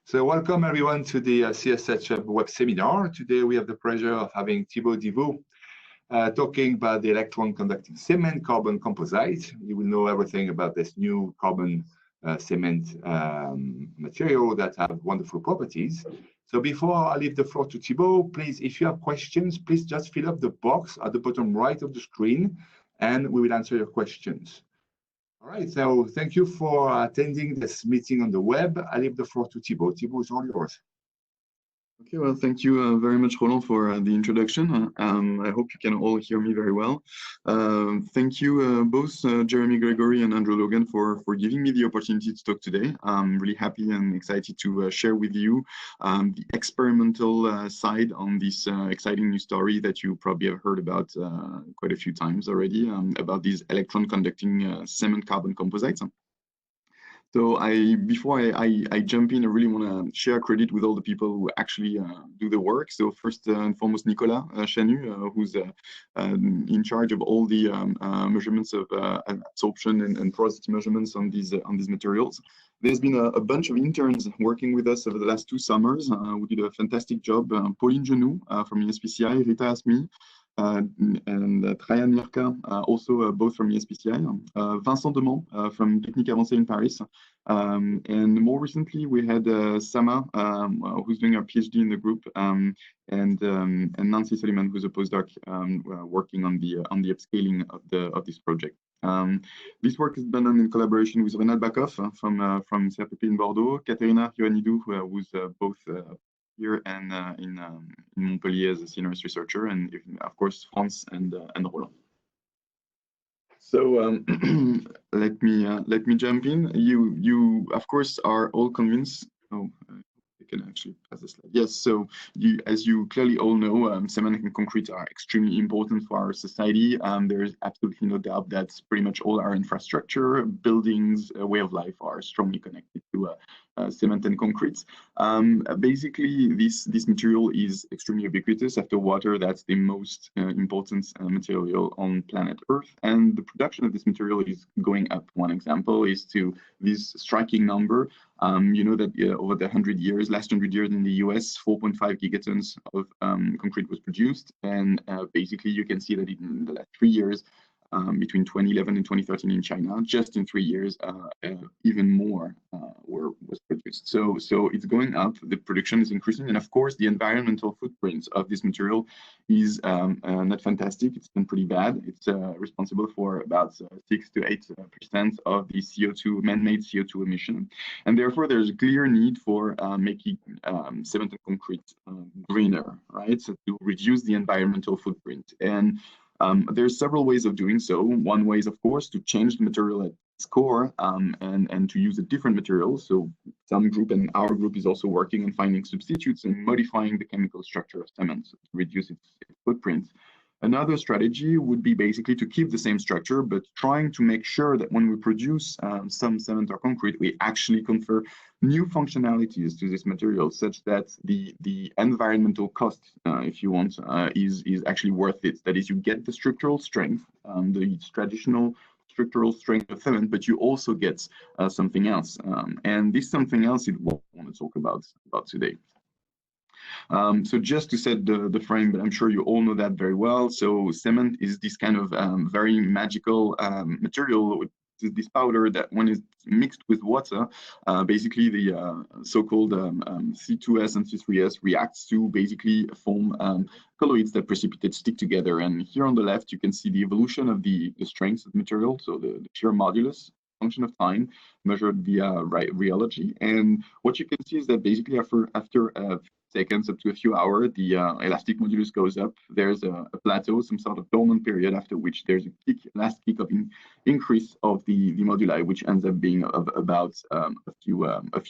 So welcome everyone to the CSH web seminar. Today we have the pleasure of having Thibaut Divot talking about the electron conducting cement carbon composite. You will know everything about this new carbon cement material that have wonderful properties. So before I leave the floor to Thibaut, please, if you have questions, please just fill up the box at the bottom right of the screen and we will answer your questions. All right, so thank you for attending this meeting on the web. I leave the floor to Thibaut. Thibaut, it's all yours. Okay, well, thank you very much, Roland, for the introduction. I hope you can all hear me very well. Thank you both Jeremy Gregory and Andrew Logan for giving me the opportunity to talk today. I'm really happy and excited to share with you the experimental side on this exciting new story that you probably have heard about quite a few times already, about these electron conducting cement carbon composites. So before I jump in, I really want to share credit with all the people who actually do the work. So first and foremost, Nicolas Chanu, who's in charge of all the measurements of absorption and porosity measurements on these materials. There's been a bunch of interns working with us over the last 2 summers. We did a fantastic job. Pauline Genoux from ESPCI, Rita Asmi, and Trajan Mirka, also both from ESPCI, Vincent Demont from Technique Avancée in Paris, and more recently we had Sama, who's doing a PhD in the group, and Nancy Soliman, who's a postdoc working on the upscaling of this project. This work is done in collaboration with Renat Bakov from CRPP in Bordeaux, Katerina Ioannidou, who's both here and in Montpellier as a senior researcher, and of course France and Roland. So let me jump in. You of course are all convinced. Oh, I can actually pass the slide. Yes. So as you clearly all know, cement and concrete are extremely important for our society. There is absolutely no doubt that pretty much all our infrastructure, buildings, way of life are strongly connected to cement and concrete. Basically, this material is extremely ubiquitous. After water, that's the most important material on planet Earth, and the production of this material is going up. One example is to this striking number. You know that over the last 100 years in the US, 4.5 gigatons of concrete was produced, and basically you can see that in the last 3 years, between 2011 and 2013 in China, just in 3 years, even more was produced. So it's going up, the production is increasing, and of course the environmental footprint of this material is not fantastic. It's been pretty bad. It's responsible for about 6 to 8% of the CO2, man-made CO2 emission, and therefore there's a clear need for making cement and concrete greener, right? So to reduce the environmental footprint. And there's several ways of doing so. One way is, of course, to change the material at its core and to use a different material. So some group and our group is also working on finding substitutes and modifying the chemical structure of cement to reduce its footprint. Another strategy would be basically to keep the same structure, but trying to make sure that when we produce some cement or concrete, we actually confer new functionalities to this material, such that the environmental cost, if you want, is actually worth it. That is, you get the structural strength, the traditional structural strength of cement, but you also get something else. And this something else is what I want to talk about today. So just to set the frame, but I'm sure you all know that very well. So cement is this kind of very magical material, with this powder that when it's mixed with water, basically the so-called C2S and C3S reacts to basically form colloids that precipitate, stick together. And here on the left, you can see the evolution of the strength of the material, so the shear modulus, function of time measured via rheology. And what you can see is that basically after seconds up to a few hours, the elastic modulus goes up. There's a plateau, some sort of dormant period, after which there's a last peak of increase of the moduli, which ends up being of about a few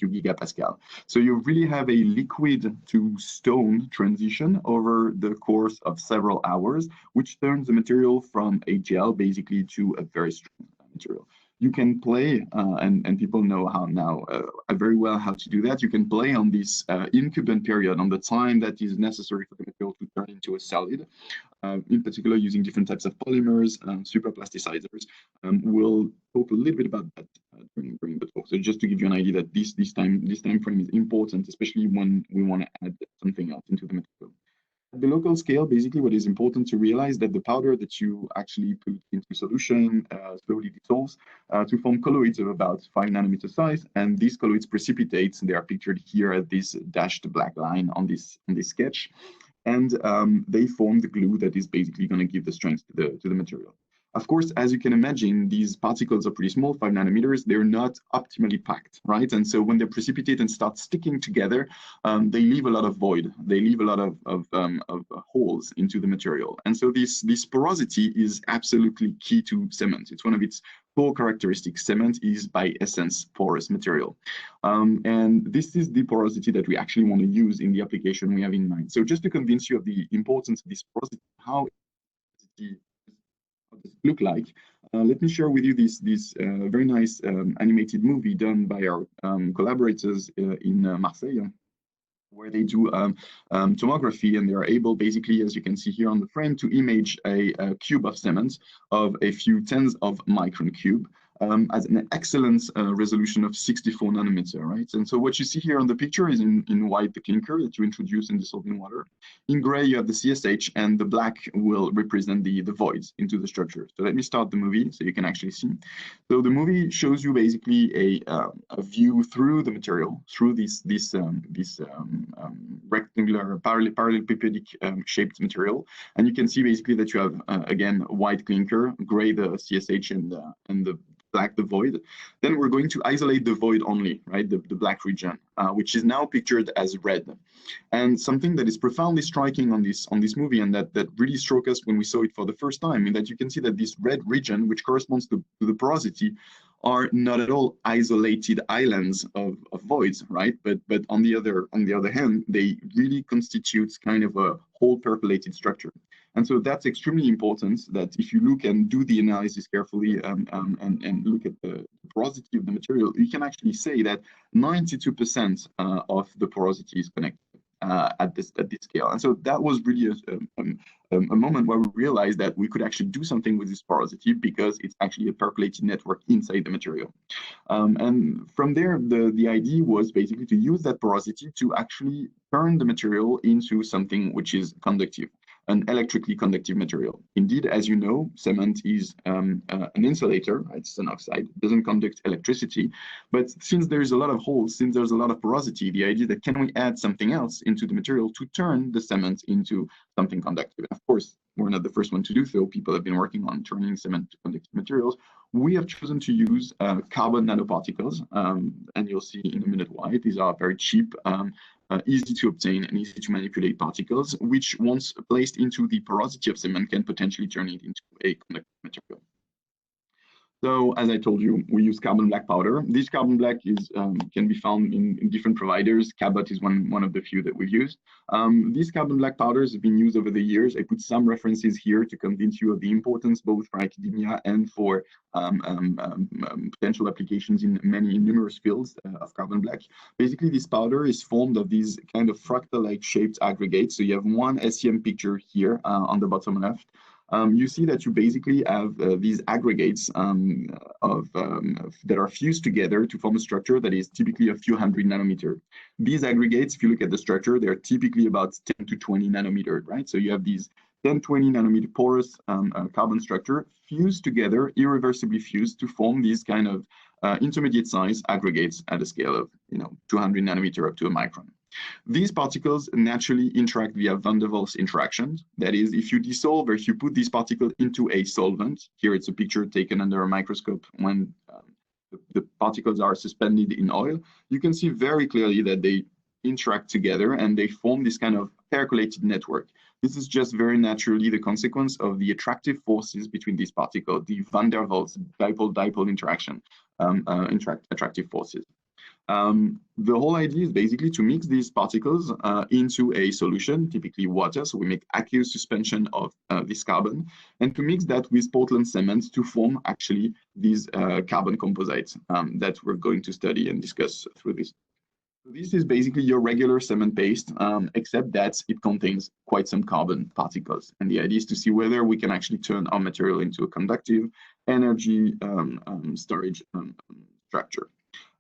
gigapascal. So you really have a liquid to stone transition over the course of several hours, which turns the material from a gel basically to a very strong material. You can play, and people know how now very well how to do that. You can play on this incubant period, on the time that is necessary for the material to turn into a solid. In particular, using different types of polymers, superplasticizers. We'll talk a little bit about that during the talk. So just to give you an idea that this time frame is important, especially when we want to add something else into the material. At the local scale, basically what is important to realize that the powder that you actually put into solution slowly dissolves to form colloids of about 5 nanometer size, and these colloids precipitate. They are pictured here at this dashed black line on this sketch, and they form the glue that is basically going to give the strength to the material. Of course, as you can imagine, these particles are pretty small, 5 nanometers. They're not optimally packed, right? And so when they precipitate and start sticking together, they leave a lot of void. They leave a lot of holes into the material. And so this porosity is absolutely key to cement. It's one of its core characteristics. Cement is by essence porous material. And this is the porosity that we actually want to use in the application we have in mind. So just to convince you of the importance of this porosity, how does it look like? Let me share with you this very nice animated movie done by our collaborators in Marseille, where they do tomography, and they are able, basically, as you can see here on the frame, to image a cube of cement of a few tens of micron cube as an excellent resolution of 64 nanometer, right? And so what you see here on the picture is in white the clinker that you introduce in dissolving water. In gray you have the CSH, and the black will represent the voids into the structure. So let me start the movie so you can actually see. So the movie shows you basically a view through the material, through this rectangular parallelepipedic shaped material, and you can see basically that you have again white clinker, gray the CSH, and the black the void. Then we're going to isolate the void only, right? The black region, which is now pictured as red. And something that is profoundly striking on this movie, and that really struck us when we saw it for the first time, is that you can see that this red region, which corresponds to the porosity, are not at all isolated islands of voids, right? But on the other hand, they really constitute kind of a whole percolated structure. And so that's extremely important, that if you look and do the analysis carefully and look at the porosity of the material, you can actually say that 92% of the porosity is connected at this scale. And so that was really a moment where we realized that we could actually do something with this porosity, because it's actually a percolated network inside the material. And from there, the idea was basically to use that porosity to actually turn the material into something which is conductive, an electrically conductive material. Indeed, as you know, cement is an insulator, right? It's an oxide, it doesn't conduct electricity. But since there's a lot of holes, since there's a lot of porosity, the idea that can we add something else into the material to turn the cement into something conductive? Of course, we're not the first one to do so. People have been working on turning cement to conductive materials. We have chosen to use carbon nanoparticles, and you'll see in a minute why. These are very cheap, easy to obtain and easy to manipulate particles, which once placed into the porosity of cement can potentially turn it into a conductive material. So as I told you, we use carbon black powder. This carbon black is can be found in different providers. Cabot is one of the few that we've used. These carbon black powders have been used over the years. I put some references here to convince you of the importance, both for academia and for potential applications in numerous fields of carbon black. Basically, this powder is formed of these kind of fractal-like shaped aggregates. So you have one SEM picture here on the bottom left. You see that you basically have these aggregates that are fused together to form a structure that is typically a few hundred nanometer. These aggregates, if you look at the structure, they're typically about 10 to 20 nanometer, right? So you have these 10, 20 nanometer porous carbon structure fused together, irreversibly fused, to form these kind of intermediate size aggregates at a scale of 200 nanometer up to a micron. These particles naturally interact via van der Waals interactions. That is, if you dissolve or if you put these particles into a solvent, here it's a picture taken under a microscope when the particles are suspended in oil, you can see very clearly that they interact together and they form this kind of percolated network. This is just very naturally the consequence of the attractive forces between these particles, the van der Waals dipole-dipole interaction, attractive forces. The whole idea is basically to mix these particles into a solution, typically water. So we make aqueous suspension of this carbon, and to mix that with Portland cement to form actually these carbon composites that we're going to study and discuss through this. This is basically your regular cement paste, except that it contains quite some carbon particles. And the idea is to see whether we can actually turn our material into a conductive energy storage structure.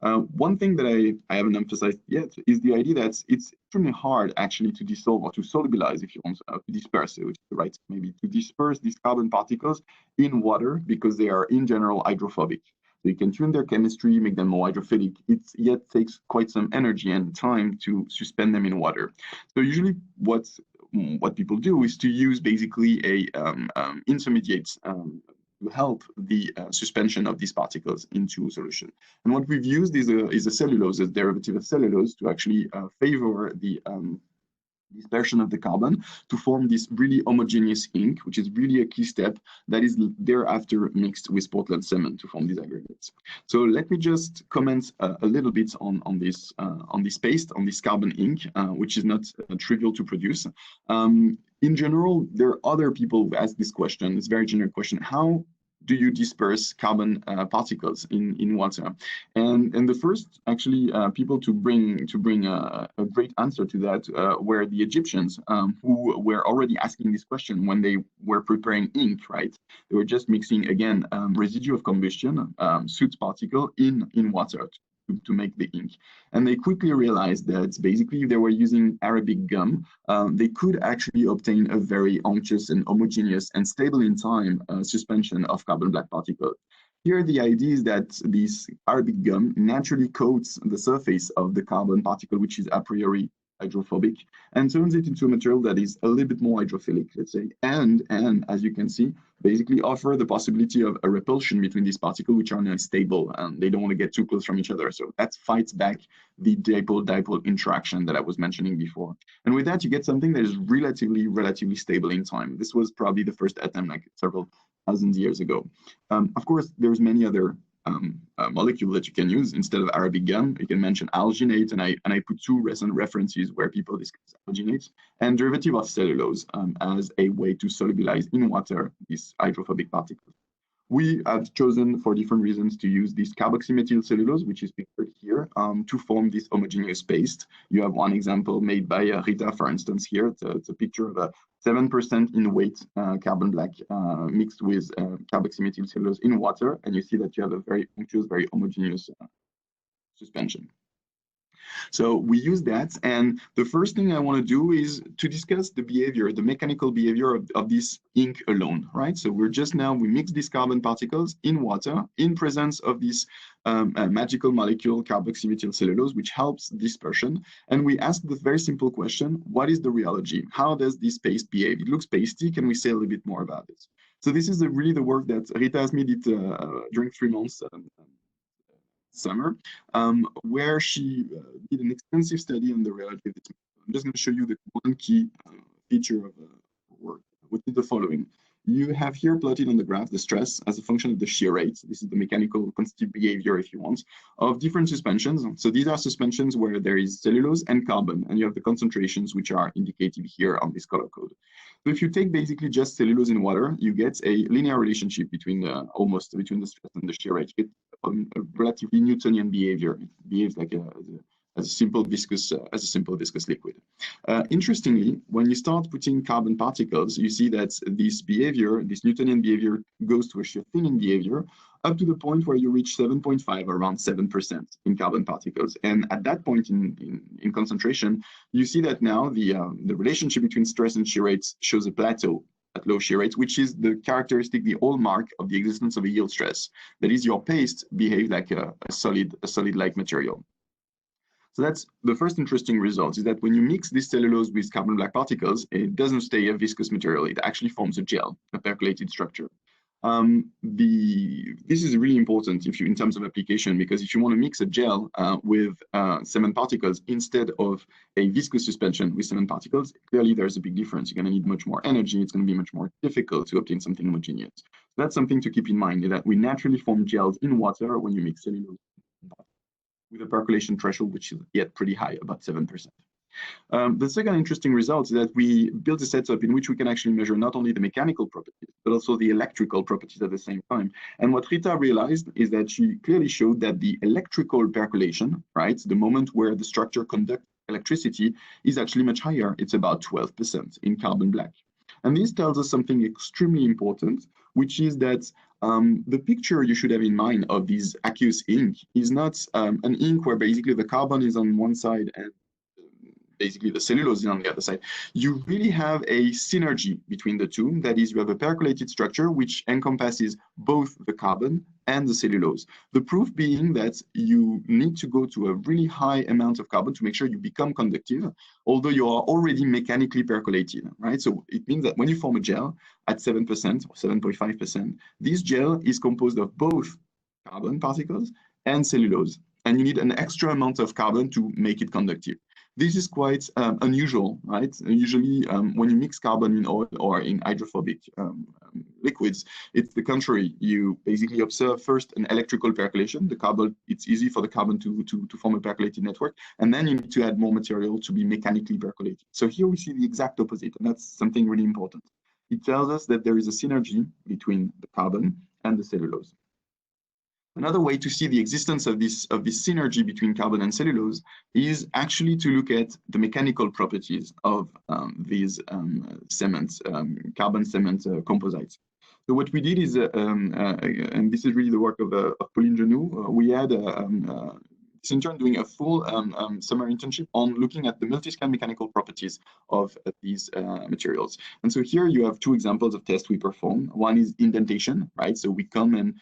One thing that I haven't emphasized yet is the idea that it's extremely hard actually to dissolve or to solubilize, if you want, to disperse, which is the right, maybe to disperse these carbon particles in water because they are in general hydrophobic. So you can tune their chemistry, make them more hydrophilic. It yet takes quite some energy and time to suspend them in water. So usually what people do is to use basically a intermediate to help the suspension of these particles into solution. And what we've used is a cellulose, a derivative of cellulose, to actually favor the dispersion of the carbon to form this really homogeneous ink, which is really a key step that is thereafter mixed with Portland cement to form these aggregates. So let me just comment a little bit on this paste, on this carbon ink, which is not trivial to produce. In general, there are other people who ask this question. It's a very generic question. How do you disperse carbon particles in water? And the first actually people to bring a great answer to that were the Egyptians, who were already asking this question when they were preparing ink, right? They were just mixing, again, residue of combustion, soot particle in water to make the ink. And they quickly realized that basically if they were using Arabic gum, they could actually obtain a very unctuous and homogeneous and stable in time suspension of carbon black particles. Here, the idea is that this Arabic gum naturally coats the surface of the carbon particle, which is a priori hydrophobic, and turns it into a material that is a little bit more hydrophilic, let's say, and as you can see, basically offer the possibility of a repulsion between these particles, which are not stable and they don't want to get too close from each other. So that fights back the dipole-dipole interaction that I was mentioning before. And with that, you get something that is relatively stable in time. This was probably the first attempt, like several thousand years ago. Of course, there's many other molecule that you can use instead of Arabic gum. You can mention alginate, and I put two recent references where people discuss alginate and derivative of cellulose as a way to solubilize in water these hydrophobic particles. We have chosen, for different reasons, to use this carboxymethyl cellulose, which is pictured here, to form this homogeneous paste. You have one example made by Rita, for instance, here. It's a picture of a 7% in weight carbon black mixed with carboxymethyl cellulose in water, and you see that you have a very unctuous, very homogeneous suspension. So we use that, and the first thing I want to do is to discuss the behavior, the mechanical behavior of this ink alone, right? So we mix these carbon particles in water in presence of this magical molecule carboxymethyl cellulose, which helps dispersion. And we ask the very simple question, what is the rheology? How does this paste behave? It looks pasty. Can we say a little bit more about this? So this is really the work that Rita Asmi did during 3 months summer, where she did an extensive study on the rheology of this. I'm just going to show you the one key feature of work, which is the following. You have here plotted on the graph the stress as a function of the shear rate. This is the mechanical constitutive behavior, if you want, of different suspensions. So these are suspensions where there is cellulose and carbon, and you have the concentrations which are indicated here on this color code. So if you take basically just cellulose in water, you get a linear relationship between the stress and the shear rate. You get a relatively Newtonian behavior. It behaves like as a simple viscous liquid. Interestingly, when you start putting carbon particles, you see that this behavior, this Newtonian behavior, goes to a shear thinning behavior up to the point where you reach 7.5, around 7% in carbon particles. And at that point in concentration, you see that now the relationship between stress and shear rates shows a plateau at low shear rates, which is the characteristic, the hallmark of the existence of a yield stress. That is, your paste behaves like a solid-like material. So that's the first interesting result, is that when you mix this cellulose with carbon black particles, it doesn't stay a viscous material. It actually forms a gel, a percolated structure. This is really important in terms of application, because if you want to mix a gel with cement particles instead of a viscous suspension with cement particles, clearly there's a big difference. You're going to need much more energy. It's going to be much more difficult to obtain something homogeneous. So that's something to keep in mind, that we naturally form gels in water when you mix cellulose with a percolation threshold which is yet pretty high, about 7%. The second interesting result is that we built a setup in which we can actually measure not only the mechanical properties, but also the electrical properties at the same time. And what Rita realized is that she clearly showed that the electrical percolation, right, the moment where the structure conducts electricity, is actually much higher. It's about 12% in carbon black. And this tells us something extremely important, which is that the picture you should have in mind of this aqueous ink is not an ink where basically the carbon is on one side and basically the cellulose is on the other side. You really have a synergy between the two. That is, you have a percolated structure which encompasses both the carbon and the cellulose. The proof being that you need to go to a really high amount of carbon to make sure you become conductive, although you are already mechanically percolated, right? So it means that when you form a gel at 7% or 7.5%, this gel is composed of both carbon particles and cellulose, and you need an extra amount of carbon to make it conductive. This is quite unusual, right? Usually when you mix carbon in oil or in hydrophobic liquids, it's the contrary. You basically observe first an electrical percolation. The carbon, it's easy for the carbon to form a percolated network, and then you need to add more material to be mechanically percolated. So here we see the exact opposite, and that's something really important. It tells us that there is a synergy between the carbon and the cellulose. Another way to see the existence of this synergy between carbon and cellulose is actually to look at the mechanical properties of these cements, carbon cement composites. So what we did is, and this is really the work of Pauline Genoux, we had this intern doing a full summer internship on looking at the multi-scale mechanical properties of these materials. And so here you have two examples of tests we perform. One is indentation, right? So we come and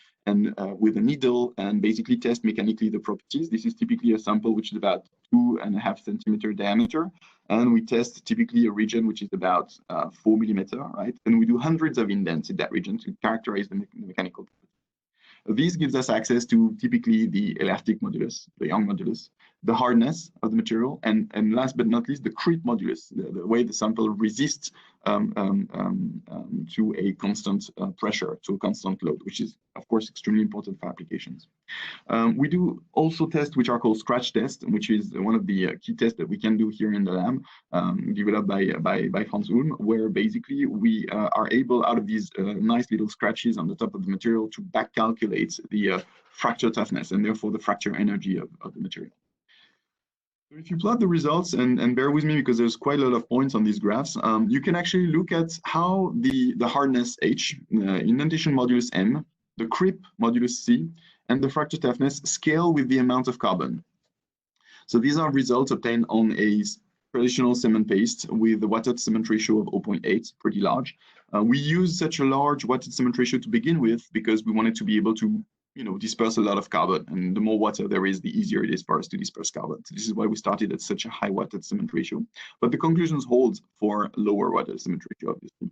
with a needle and basically test mechanically the properties. This is typically a sample which is about 2.5 centimeter diameter, and we test typically a region which is about 4 millimeter, right? And we do hundreds of indents in that region to characterize the mechanical properties. This gives us access to typically the elastic modulus, the Young modulus, the hardness of the material, and last but not least, the creep modulus, the way the sample resists to a constant pressure, to a constant load, which is, of course, extremely important for applications. We do also tests which are called scratch tests, which is one of the key tests that we can do here in the lab, developed by Franz Ulm, where basically we are able, out of these nice little scratches on the top of the material, to back calculate the fracture toughness and therefore the fracture energy of the material. So if you plot the results, and bear with me because there's quite a lot of points on these graphs, you can actually look at how the hardness H, indentation modulus M, the creep modulus C, and the fracture toughness scale with the amount of carbon. So these are results obtained on a traditional cement paste with a water-to-cement ratio of 0.8, pretty large. We use such a large water-to-cement ratio to begin with because we wanted to be able to disperse a lot of carbon, and the more water there is, the easier it is for us to disperse carbon. So this is why we started at such a high water-to-cement ratio. But the conclusions hold for lower water-to-cement ratio, obviously.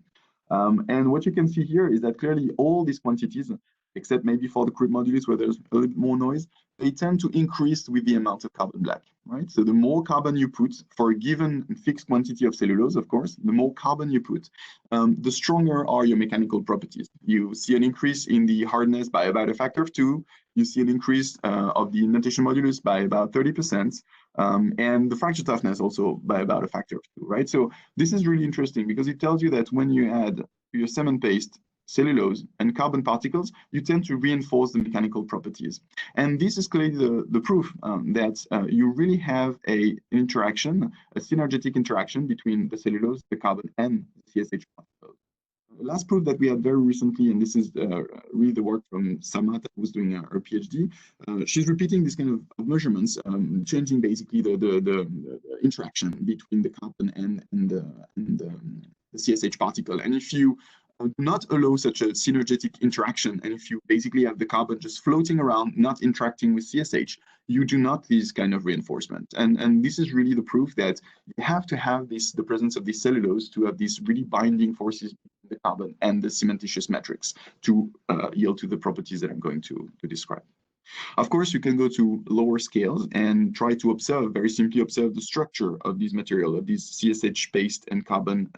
And what you can see here is that clearly all these quantities, except maybe for the creep modulus where there's a little bit more noise, they tend to increase with the amount of carbon black, right? So the more carbon you put for a given fixed quantity of cellulose, of course, the more carbon you put, the stronger are your mechanical properties. You see an increase in the hardness by about a factor of 2. You see an increase of the indentation modulus by about 30%, and the fracture toughness also by about a factor of 2, right? So this is really interesting because it tells you that when you add to your cement paste cellulose and carbon particles, you tend to reinforce the mechanical properties. And this is clearly the proof that you really have an interaction, a synergetic interaction between the cellulose, the carbon, and the CSH particles. The last proof that we had very recently, and this is really the work from Samat, who was doing her PhD, she's repeating this kind of measurements, changing basically the interaction between the carbon and the CSH particle. And if you do not allow such a synergetic interaction, and if you basically have the carbon just floating around, not interacting with CSH, you do not this kind of reinforcement. And this is really the proof that you have to have the presence of this cellulose to have these really binding forces between the carbon and the cementitious matrix to yield to the properties that I'm going to describe. Of course, you can go to lower scales and try to observe, very simply observe the structure of these material, of these CSH paste and carbon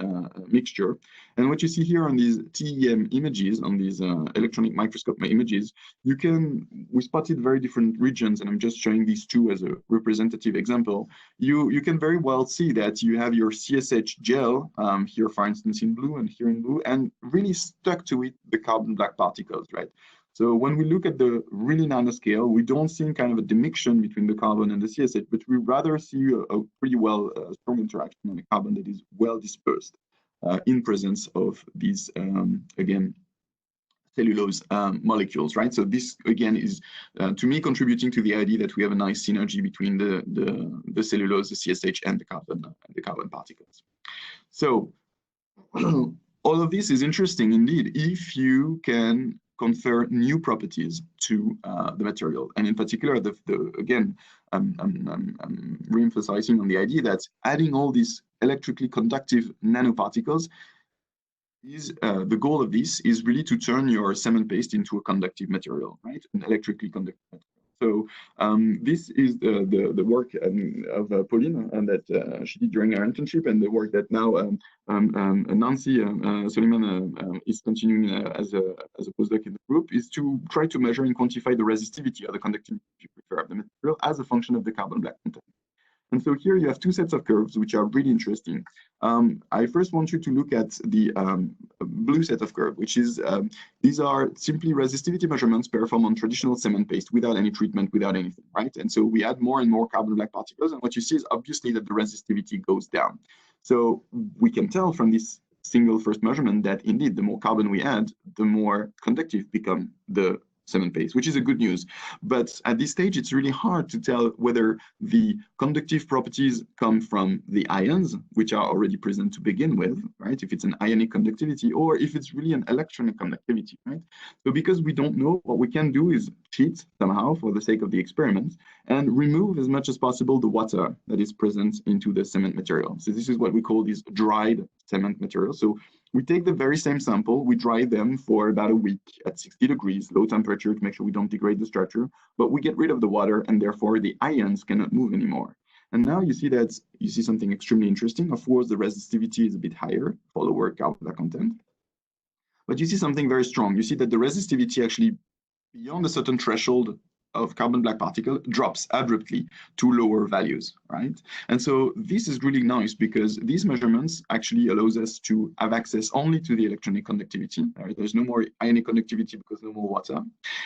mixture. And what you see here on these TEM images, on these electronic microscope images, we spotted very different regions, and I'm just showing these two as a representative example. You can very well see that you have your CSH gel, here for instance in blue and here in blue, and really stuck to it the carbon black particles, right? So when we look at the really nanoscale, we don't see kind of a dimiction between the carbon and the CSH, but we rather see a pretty strong interaction on the carbon that is well dispersed in presence of these, again, cellulose molecules, right? So this, again, is, to me, contributing to the idea that we have a nice synergy between the cellulose, the CSH, and the carbon particles. So all of this is interesting indeed if you can confer new properties to the material, and in particular, again, I'm re-emphasizing on the idea that adding all these electrically conductive nanoparticles is the goal of this is really to turn your cement paste into a conductive material, right? An electrically conductive material. So this is the work of Pauline and that she did during her internship, and the work that now Nancy Soliman is continuing as a postdoc in the group, is to try to measure and quantify the resistivity or the conductivity, if you prefer, of the material as a function of the carbon black content. And so here you have two sets of curves, which are really interesting. I first want you to look at the blue set of curves, which is, these are simply resistivity measurements performed on traditional cement paste without any treatment, without anything, right? And so we add more and more carbon black particles, and what you see is obviously that the resistivity goes down. So we can tell from this single first measurement that indeed, the more carbon we add, the more conductive become the cement paste, which is a good news. But at this stage, it's really hard to tell whether the conductive properties come from the ions, which are already present to begin with, right? If it's an ionic conductivity, or if it's really an electronic conductivity, right? So because we don't know, what we can do is cheat somehow for the sake of the experiment and remove as much as possible the water that is present into the cement material. So this is what we call these dried cement material. So we take the very same sample, we dry them for about a week at 60 degrees, low temperature, to make sure we don't degrade the structure, but we get rid of the water, and therefore the ions cannot move anymore. And now you see something extremely interesting. Of course, the resistivity is a bit higher for lower carbon black content, but you see something very strong. You see that the resistivity actually, beyond a certain threshold of carbon black particle, drops abruptly to lower values, right? And so this is really nice because these measurements actually allows us to have access only to the electronic conductivity, right? There's no more ionic conductivity because no more water.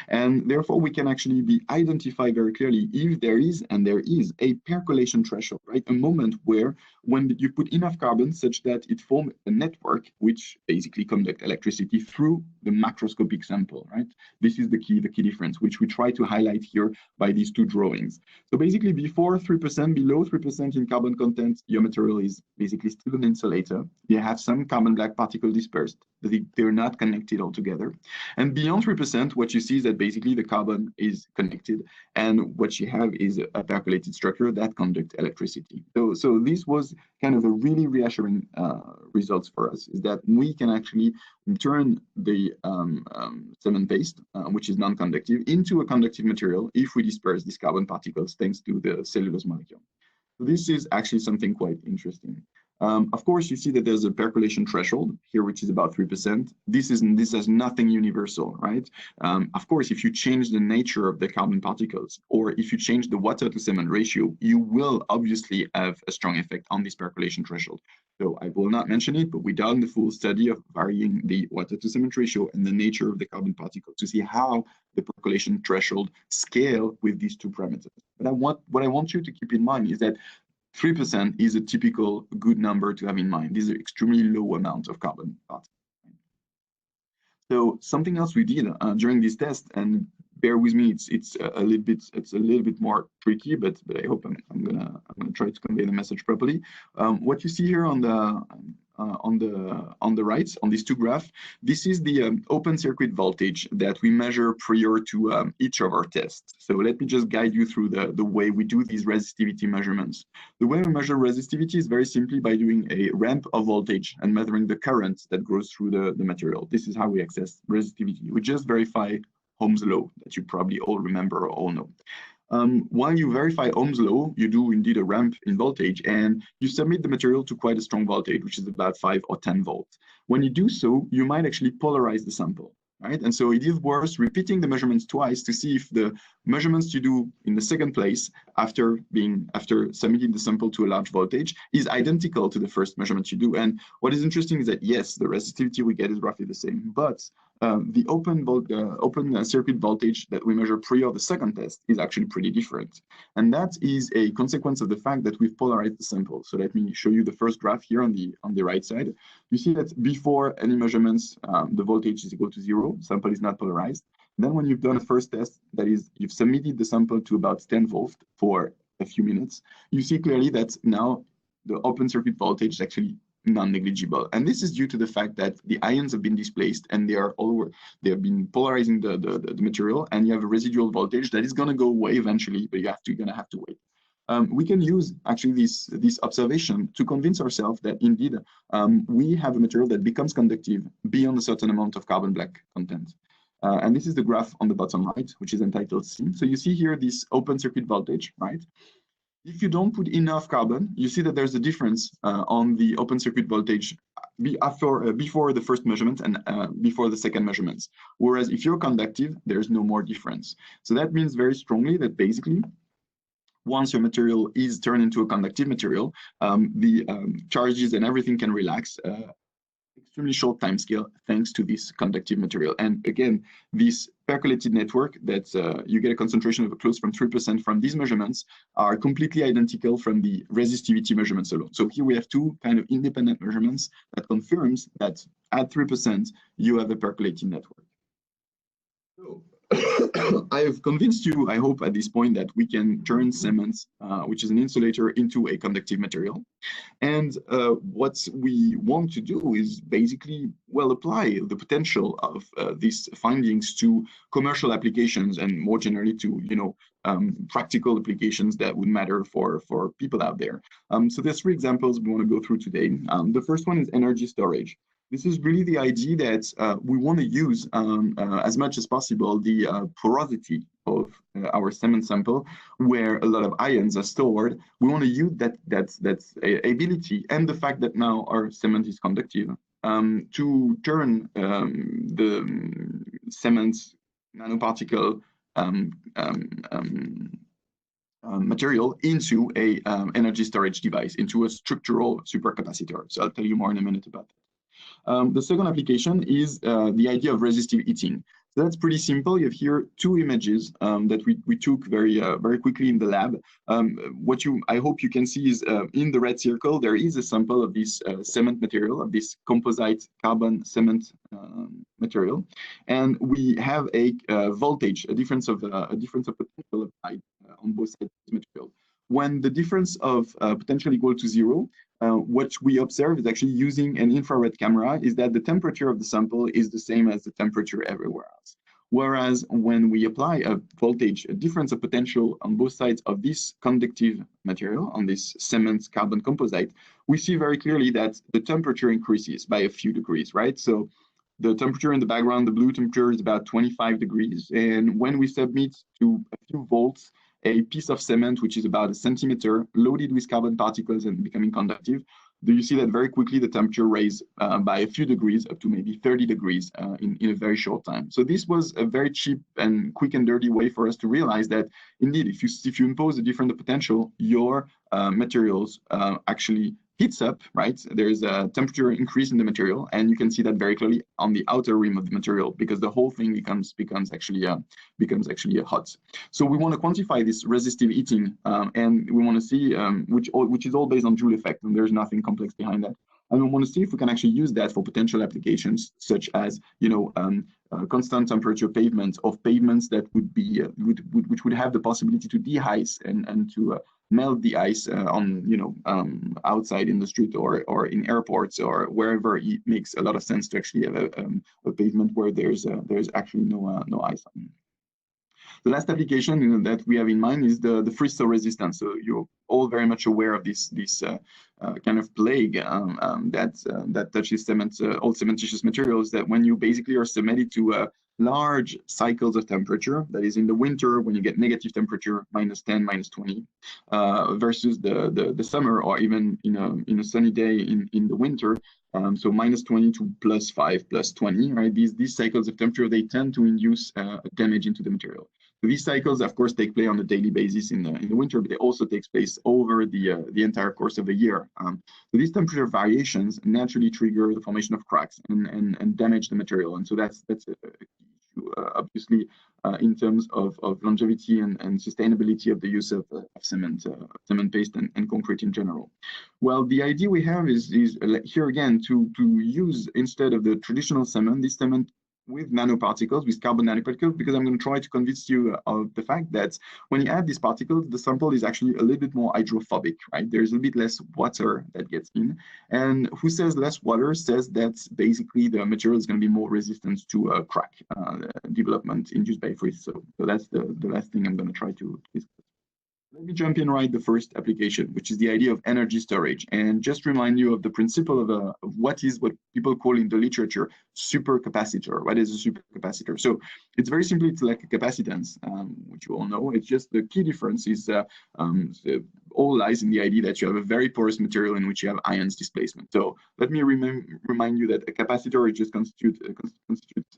And therefore we can actually identify very clearly if there is, and there is, a percolation threshold, right? A moment where when you put enough carbon such that it forms a network which basically conduct electricity through the macroscopic sample, right? This is the key difference, which we try to highlight here by these two drawings. So basically before 3%, below 3% in carbon content, your material is basically still an insulator. You have some carbon black particle dispersed, but they're not connected altogether. And beyond 3%, what you see is that basically the carbon is connected, and what you have is a percolated structure that conducts electricity. So this was kind of a really reassuring results for us, is that we can actually turn the cement paste, which is non-conductive, into a conductive material if we disperse these carbon particles thanks to the cellulose molecule. So this is actually something quite interesting. Of course, you see that there's a percolation threshold here, which is about 3%. This has nothing universal, right? Of course, if you change the nature of the carbon particles, or if you change the water to cement ratio, you will obviously have a strong effect on this percolation threshold. So I will not mention it, but we done the full study of varying the water to cement ratio and the nature of the carbon particles to see how the percolation threshold scale with these two parameters. But what I want you to keep in mind is that 3% is a typical good number to have in mind. These are extremely low amounts of carbon particles. So something else we did during this test, and bear with me, it's a little bit more tricky, but I hope I'm gonna try to convey the message properly. What you see here on the right, on these two graphs, this is the open circuit voltage that we measure prior to each of our tests. So let me just guide you through the way we do these resistivity measurements. The way we measure resistivity is very simply by doing a ramp of voltage and measuring the current that goes through the material. This is how we access resistivity. We just verify Ohm's law that you probably all remember or all know. While you verify Ohm's law, you do indeed a ramp in voltage, and you submit the material to quite a strong voltage, which is about 5 or 10 volts. When you do so, you might actually polarize the sample, right? And so it is worth repeating the measurements twice to see if the measurements you do in the second place after submitting the sample to a large voltage is identical to the first measurement you do. And what is interesting is that yes, the resistivity we get is roughly the same, but the open circuit voltage that we measure pre or the second test is actually pretty different. And that is a consequence of the fact that we've polarized the sample. So let me show you the first graph here on the right side. You see that before any measurements, the voltage is equal to 0, sample is not polarized. Then when you've done a first test, that is, you've submitted the sample to about 10 volts for a few minutes, you see clearly that now the open circuit voltage is actually non-negligible. And this is due to the fact that the ions have been displaced and they have been polarizing the material, and you have a residual voltage that is going to go away eventually, but you're going to have to wait. We can use actually this observation to convince ourselves that indeed we have a material that becomes conductive beyond a certain amount of carbon black content. And this is the graph on the bottom right, which is entitled C. So you see here this open circuit voltage, right? If you don't put enough carbon, you see that there's a difference on the open circuit voltage before the first measurement and before the second measurements. Whereas if you're conductive, there's no more difference. So that means very strongly that basically, once your material is turned into a conductive material, the charges and everything can relax. Extremely short time scale thanks to this conductive material. And again, this percolated network that you get a concentration of close from 3% from these measurements are completely identical from the resistivity measurements alone. So here we have two kind of independent measurements that confirms that at 3% you have a percolated network. So I've convinced you, I hope, at this point that we can turn cement, which is an insulator, into a conductive material. And what we want to do is basically, well, apply the potential of these findings to commercial applications and more generally to, practical applications that would matter for people out there. So there's 3 examples we want to go through today. The first one is energy storage. This is really the idea that we want to use as much as possible the porosity of our cement sample, where a lot of ions are stored. We want to use that ability and the fact that now our cement is conductive to turn the cement's nanoparticle material into a energy storage device, into a structural supercapacitor. So I'll tell you more in a minute about that. The second application is the idea of resistive heating. So that's pretty simple. You have here 2 images that we took very quickly in the lab. I hope you can see is in the red circle, there is a sample of this cement material, of this composite carbon cement material. And we have a voltage, a difference of potential applied on both sides of this material. When the difference of potential equal to 0, what we observe is actually using an infrared camera is that the temperature of the sample is the same as the temperature everywhere else. Whereas when we apply a voltage, a difference of potential on both sides of this conductive material, on this cement carbon composite, we see very clearly that the temperature increases by a few degrees, right? So the temperature in the background, the blue temperature, is about 25 degrees. And when we submit to a few volts, a piece of cement, which is about 1 centimeter, loaded with carbon particles and becoming conductive, you see that very quickly the temperature raised by a few degrees up to maybe 30 degrees in a very short time. So this was a very cheap and quick and dirty way for us to realize that indeed, if you impose a different potential, your materials actually heats up, right? There's a temperature increase in the material, and you can see that very clearly on the outer rim of the material because the whole thing becomes actually hot. So we want to quantify this resistive heating, and we want to see which is all based on Joule effect, and there's nothing complex behind that. And we want to see if we can actually use that for potential applications, such as constant temperature pavements, of pavements that would be which would have the possibility to de-ice and to melt the ice on outside in the street or in airports or wherever it makes a lot of sense to actually have a pavement where there's actually no ice on. The last application that we have in mind is the freeze-thaw resistance. So you're all very much aware of this kind of plague that touches all cementitious materials, that when you basically are submitted to large cycles of temperature. That is in the winter when you get negative temperature, -10, -20, versus the summer, or even in a sunny day in the winter. So -20 to +5, +20, right? These cycles of temperature, they tend to induce damage into the material. So these cycles, of course, take place on a daily basis in the winter, but they also take place over the entire course of the year. So these temperature variations naturally trigger the formation of cracks and damage the material. And so that's a key issue, obviously, in terms of longevity and sustainability of the use of cement paste and concrete in general. Well, the idea we have is here again to use, instead of the traditional cement, this cement with nanoparticles, with carbon nanoparticles, because I'm going to try to convince you of the fact that when you add these particles, the sample is actually a little bit more hydrophobic, right? There's a bit less water that gets in. And who says less water says that basically the material is going to be more resistant to crack development induced by freeze. So that's the last thing I'm going to try to discuss. Let me jump in right the first application, which is the idea of energy storage, and just remind you of the principle of what people call in the literature supercapacitor. What is a supercapacitor? So it's very simply, it's like a capacitance, which you all know. It's just the key difference is all lies in the idea that you have a very porous material in which you have ions displacement. So let me remind you that a capacitor is just constitutes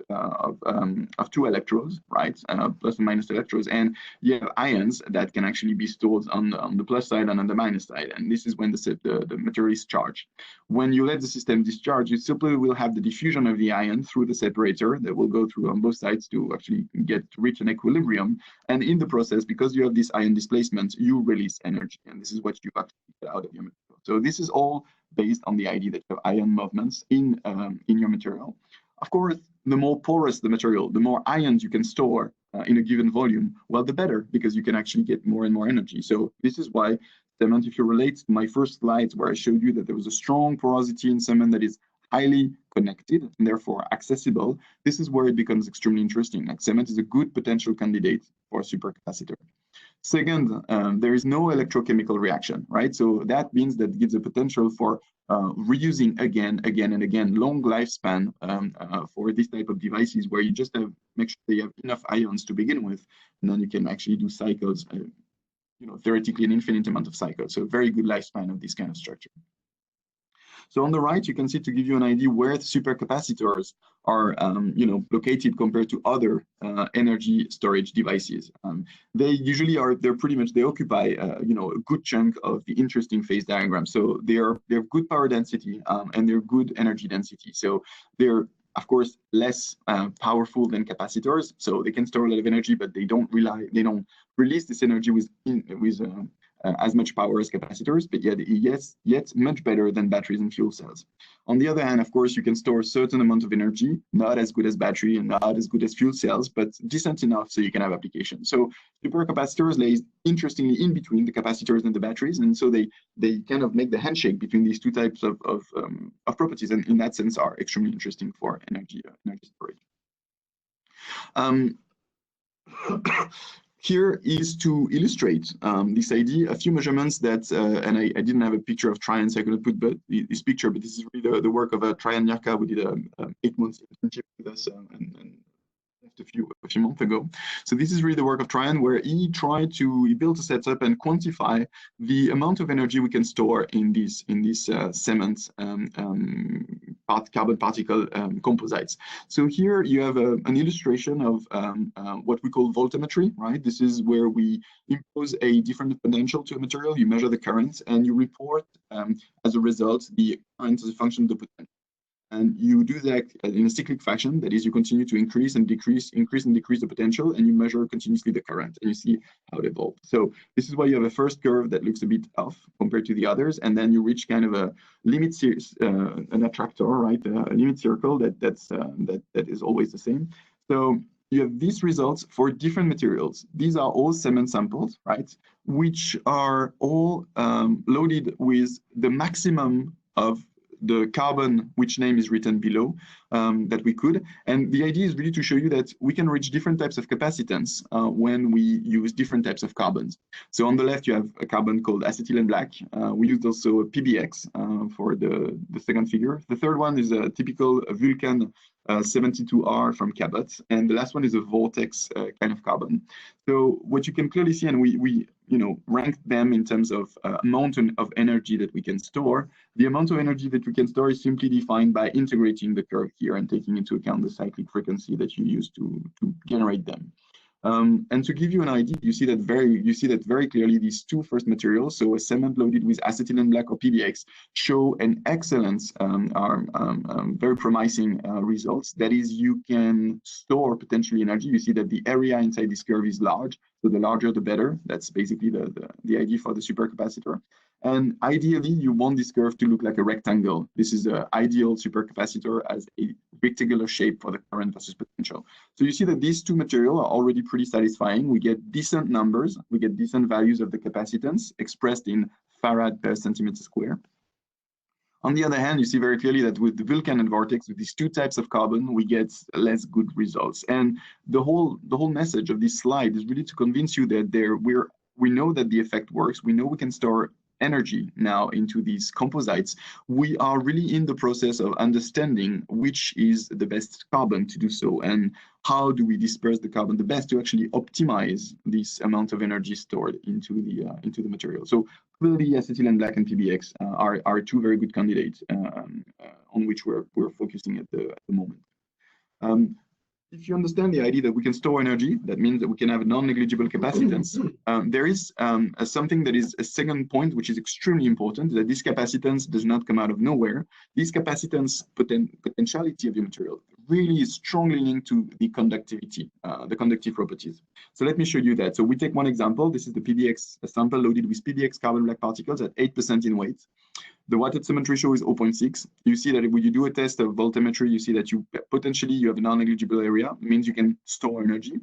of two electrodes, right? Plus and minus electrodes, and you have ions that can actually be stored on the plus side and on the minus side, and this is when the material is charged. When you let the system discharge, you simply will have the diffusion of the ion through the separator that will go through on both sides to actually reach an equilibrium, and in the process, because you have this ion displacement, you release energy, and this is what you actually get out of your material. So this is all based on the idea that you have ion movements in your material. Of course, the more porous the material, the more ions you can store in a given volume, well, the better, because you can actually get more and more energy. So this is why cement, if you relate to my first slides where I showed you that there was a strong porosity in cement that is highly connected and therefore accessible, this is where it becomes extremely interesting. Like cement is a good potential candidate for a supercapacitor. Second, there is no electrochemical reaction, right? So that means that it gives a potential for reusing again and again, long lifespan for this type of devices, where you just make sure they have enough ions to begin with, and then you can actually do cycles, theoretically an infinite amount of cycles. So very good lifespan of this kind of structure. So on the right, you can see, to give you an idea where the supercapacitors are, located compared to other energy storage devices. They usually they occupy, a good chunk of the interesting phase diagram. So they have good power density and they're good energy density. So they're, of course, less powerful than capacitors. So they can store a lot of energy, but they don't release this energy with as much power as capacitors, but yet much better than batteries and fuel cells. On the other hand, of course, you can store a certain amount of energy, not as good as battery and not as good as fuel cells, but decent enough so you can have applications. So supercapacitors lay interestingly in between the capacitors and the batteries, and so they kind of make the handshake between these two types of properties, and in that sense are extremely interesting for energy storage. Here is to illustrate this idea, a few measurements that, and I didn't have a picture of Tryon, so I couldn't put this picture, but this is really the work of Tryon Nyarka, who did an 8 months internship with us and left a few months ago. So this is really the work of Tryon, where he built a setup and quantify the amount of energy we can store in these cement carbon particle composites. So here you have an illustration of what we call voltametry, right? This is where we impose a different potential to a material, you measure the current, and you report as a result the current as a function of the potential. And you do that in a cyclic fashion. That is, you continue to increase and decrease the potential, and you measure continuously the current, and you see how it evolves. So this is why you have a first curve that looks a bit off compared to the others, and then you reach kind of a limit series, an attractor, right? A limit circle that is always the same. So you have these results for different materials. These are all cement samples, right? Which are all loaded with the maximum of the carbon, which name is written below, that we could. And the idea is really to show you that we can reach different types of capacitance when we use different types of carbons. So on the left, you have a carbon called acetylene black. We used also a PBX for the second figure. The third one is a typical Vulcan 72R from Cabot, and the last one is a Vortex kind of carbon. So what you can clearly see, and we ranked them in terms of amount of energy that we can store. The amount of energy that we can store is simply defined by integrating the curve here and taking into account the cyclic frequency that you use to generate them. And to give you an idea, you see that very clearly these two first materials, so a cement loaded with acetylene black or PBX, show an excellent, very promising results. That is, you can store potentially energy. You see that the area inside this curve is large, so the larger the better. That's basically the idea for the supercapacitor. And ideally, you want this curve to look like a rectangle. This is the ideal supercapacitor as a rectangular shape for the current versus potential. So you see that these two materials are already pretty satisfying. We get decent numbers. We get decent values of the capacitance expressed in farad per centimeter square. On the other hand, you see very clearly that with the Vulcan and Vortex, with these two types of carbon, we get less good results. And the whole message of this slide is really to convince you that we know that the effect works. We know we can store energy now into these composites. We are really in the process of understanding which is the best carbon to do so, and how do we disperse the carbon the best to actually optimize this amount of energy stored into the material. So clearly, acetylene black and PBX are two very good candidates on which we're focusing at the moment. If you understand the idea that we can store energy, that means that we can have a non-negligible capacitance. There is something that is a second point, which is extremely important, that this capacitance does not come out of nowhere. This capacitance potentiality of the material really is strongly linked to the conductivity, the conductive properties. So let me show you that. So we take one example. This is the PBX sample loaded with PBX carbon black particles at 8% in weight. The Watted cement ratio is 0.6. You see that when you do a test of voltametry, you see that you potentially have a non-negligible area. It means you can store energy.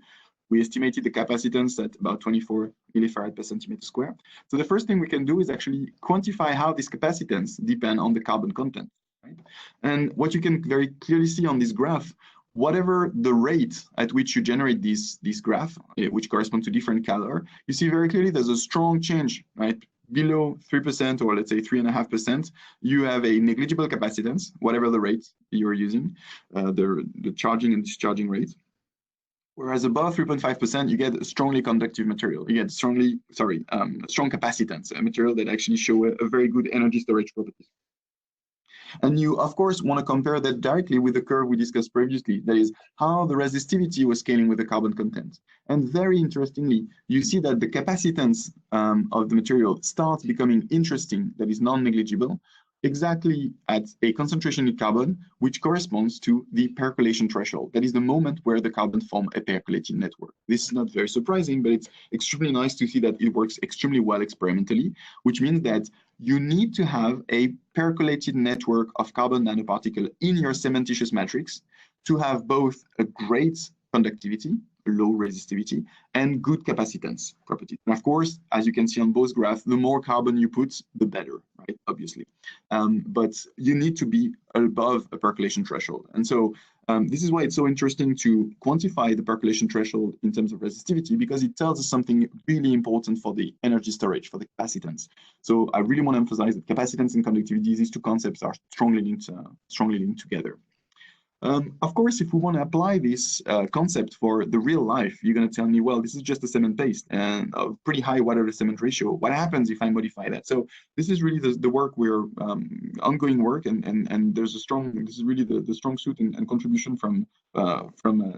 We estimated the capacitance at about 24 millifarad per centimeter square. So the first thing we can do is actually quantify how this capacitance depends on the carbon content. Right? And what you can very clearly see on this graph, whatever the rate at which you generate this graph, which corresponds to different color, you see very clearly there's a strong change, right? Below 3%, or let's say 3.5%, you have a negligible capacitance, whatever the rate you're using, the charging and discharging rate. Whereas above 3.5%, you get a strongly conductive material. You get strong capacitance, a material that actually show a very good energy storage properties. And you, of course, want to compare that directly with the curve we discussed previously, that is how the resistivity was scaling with the carbon content. And very interestingly, you see that the capacitance of the material starts becoming interesting, that is non-negligible, exactly at a concentration in carbon, which corresponds to the percolation threshold. That is the moment where the carbon form a percolating network. This is not very surprising, but it's extremely nice to see that it works extremely well experimentally, which means that you need to have a percolated network of carbon nanoparticle in your cementitious matrix to have both a great conductivity, low resistivity, and good capacitance properties. And of course, as you can see on both graphs, the more carbon you put, the better, right? Obviously. But you need to be above a percolation threshold. And so this is why it's so interesting to quantify the percolation threshold in terms of resistivity, because it tells us something really important for the energy storage, for the capacitance. So I really want to emphasize that capacitance and conductivity, these two concepts are strongly linked together. Of course, if we want to apply this concept for the real life, you're going to tell me, well, this is just a cement paste and a pretty high water to cement ratio. What happens if I modify that? So this is really the work we're ongoing work, and there's a strong, this is really the strong suit and contribution from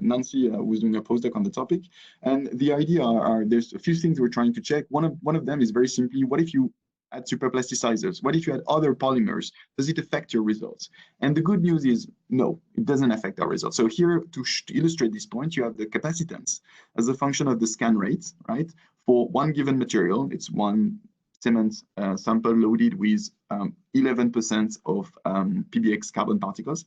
Nancy, who's doing a postdoc on the topic. And the idea there's a few things we're trying to check. One of them is very simply, what if you add superplasticizers? What if you add other polymers? Does it affect your results? And the good news is, no, it doesn't affect our results. So here, to illustrate this point, you have the capacitance as a function of the scan rate, right? For one given material, it's 1 cement sample loaded with 11% of PBX carbon particles.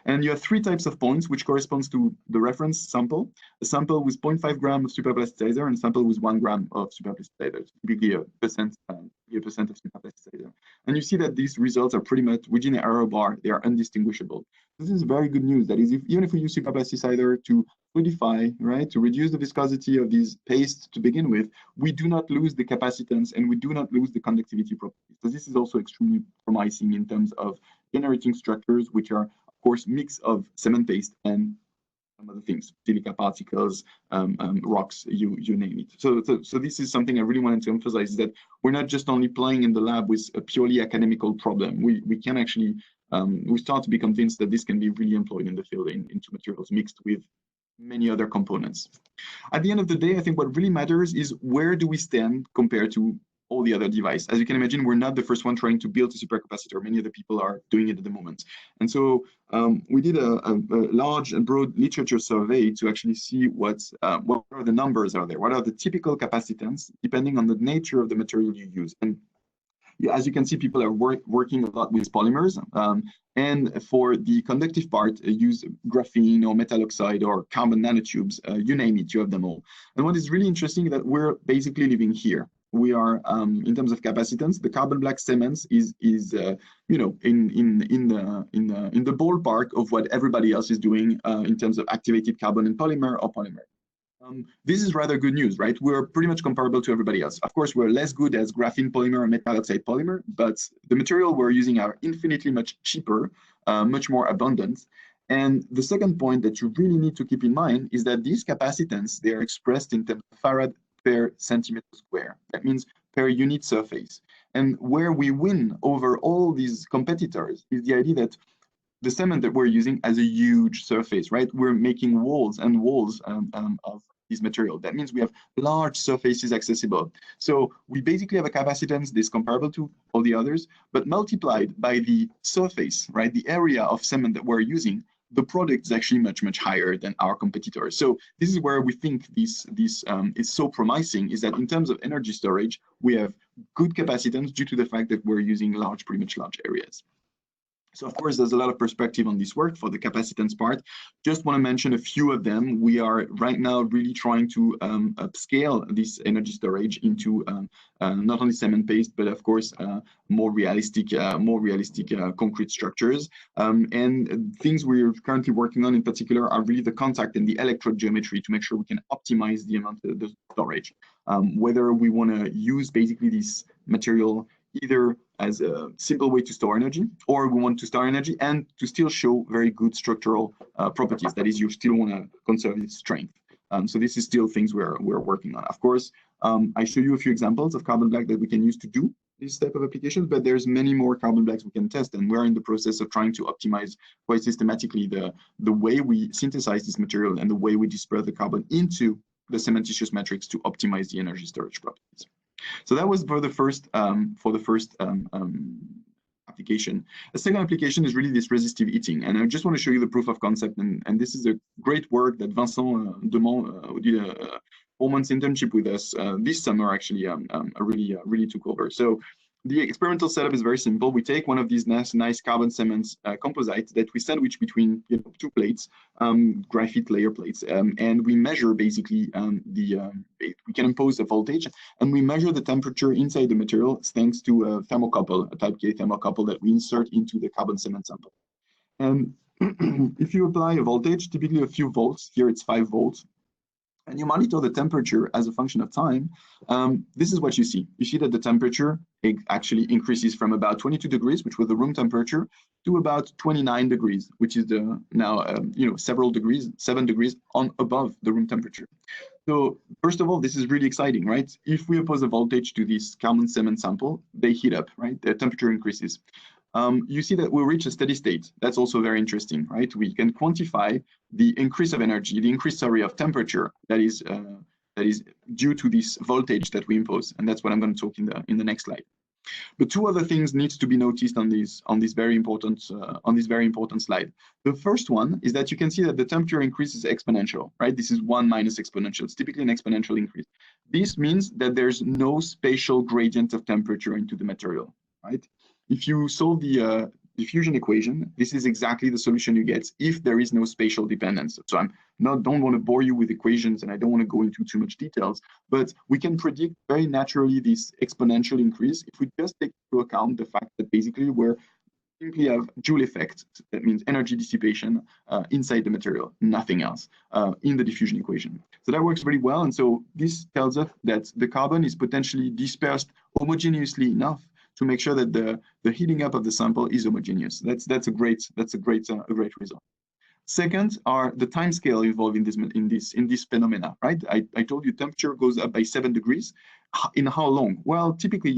And you have 3 types of points, which corresponds to the reference sample: a sample with 0.5 gram of superplasticizer and a sample with 1 gram of superplasticizer, typically a percent of superplasticizer. And you see that these results are pretty much within the error bar. They are undistinguishable. This is very good news. That is, even if we use superplasticizer to quantify, right, to reduce the viscosity of these pastes to begin with, we do not lose the capacitance and we do not lose the conductivity properties. So this is also extremely promising in terms of generating structures, which are, of course, mix of cement paste and some other things, silica particles, rocks, you name it. So this is something I really wanted to emphasize, is that we're not just only playing in the lab with a purely academical problem. We can actually, we start to be convinced that this can be really employed in the field into materials mixed with many other components. At the end of the day, I think what really matters is where do we stand compared to all the other devices. As you can imagine, we're not the first one trying to build a supercapacitor. Many other people are doing it at the moment. And so we did a large and broad literature survey to actually see what are the numbers out there, what are the typical capacitance, depending on the nature of the material you use. And yeah, as you can see, people are working a lot with polymers. And for the conductive part, use graphene or metal oxide or carbon nanotubes, you name it, you have them all. And what is really interesting is that we're basically living here. We are, in terms of capacitance, the carbon black cements is you know, in the ballpark of what everybody else is doing in terms of activated carbon and polymer or polymer. This is rather good news, right? We're pretty much comparable to everybody else. Of course, we're less good as graphene polymer and metal oxide polymer, but the material we're using are infinitely much cheaper, much more abundant. And the second point that you really need to keep in mind is that these capacitance, they are expressed in terms of farad per centimeter square. That means per unit surface. And where we win over all these competitors is the idea that the cement that we're using has a huge surface, right? We're making walls and walls of this material. That means we have large surfaces accessible. So we basically have a capacitance that's comparable to all the others, but multiplied by the surface, right? The area of cement that we're using, the product is actually much, much higher than our competitors. So this is where we think this is so promising, is that in terms of energy storage, we have good capacitance due to the fact that we're using pretty much large areas. So of course, there's a lot of perspective on this work for the capacitance part. Just want to mention a few of them. We are right now really trying to upscale this energy storage into not only cement paste, but of course, more realistic concrete structures. And things we're currently working on in particular are really the contact and the electrode geometry to make sure we can optimize the amount of the storage. Whether we want to use basically this material either as a simple way to store energy, or we want to store energy and to still show very good structural properties. That is, you still want to conserve its strength. So this is still things we're working on. Of course, I show you a few examples of carbon black that we can use to do this type of applications, but there's many more carbon blacks we can test, and we're in the process of trying to optimize quite systematically the way we synthesize this material and the way we disperse the carbon into the cementitious matrix to optimize the energy storage properties. So that was for the first application. The second application is really this resistive heating, and I just want to show you the proof of concept. And this is a great work that Vincent Demont who did a 4 months internship with us this summer actually really took over. So the experimental setup is very simple. We take one of these nice carbon cements composites that we sandwich between 2 plates, graphite layer plates, and we measure basically we can impose a voltage, and we measure the temperature inside the material thanks to a thermocouple, a type K thermocouple that we insert into the carbon cement sample. And if you apply a voltage, typically a few volts, here it's 5 volts, and you monitor the temperature as a function of time, this is what you see. You see that the temperature actually increases from about 22 degrees, which was the room temperature, to about 29 degrees, which is now several degrees, 7 degrees on above the room temperature. So first of all, this is really exciting, right? If we oppose a voltage to this carbon cement sample, they heat up, right? The temperature increases. You see that we'll reach a steady state. That's also very interesting, right? We can quantify the increase of energy, the increase, of temperature that is due to this voltage that we impose, and that's what I'm going to talk in the next slide. But two other things need to be noticed on this very important slide. The first one is that you can see that the temperature increase is exponential, right? This is 1 minus exponential. It's typically an exponential increase. This means that there's no spatial gradient of temperature into the material, right? If you solve the diffusion equation, this is exactly the solution you get if there is no spatial dependence. So don't want to bore you with equations, and I don't want to go into too much details, but we can predict very naturally this exponential increase if we just take into account the fact that basically we're simply have Joule effect, that means energy dissipation inside the material, nothing else, in the diffusion equation. So that works very well, and so this tells us that the carbon is potentially dispersed homogeneously enough to make sure that the heating up of the sample is homogeneous. That's a great result. Second are the time scale involved in this phenomena, right? I told you temperature goes up by 7 degrees. In how long? Well, typically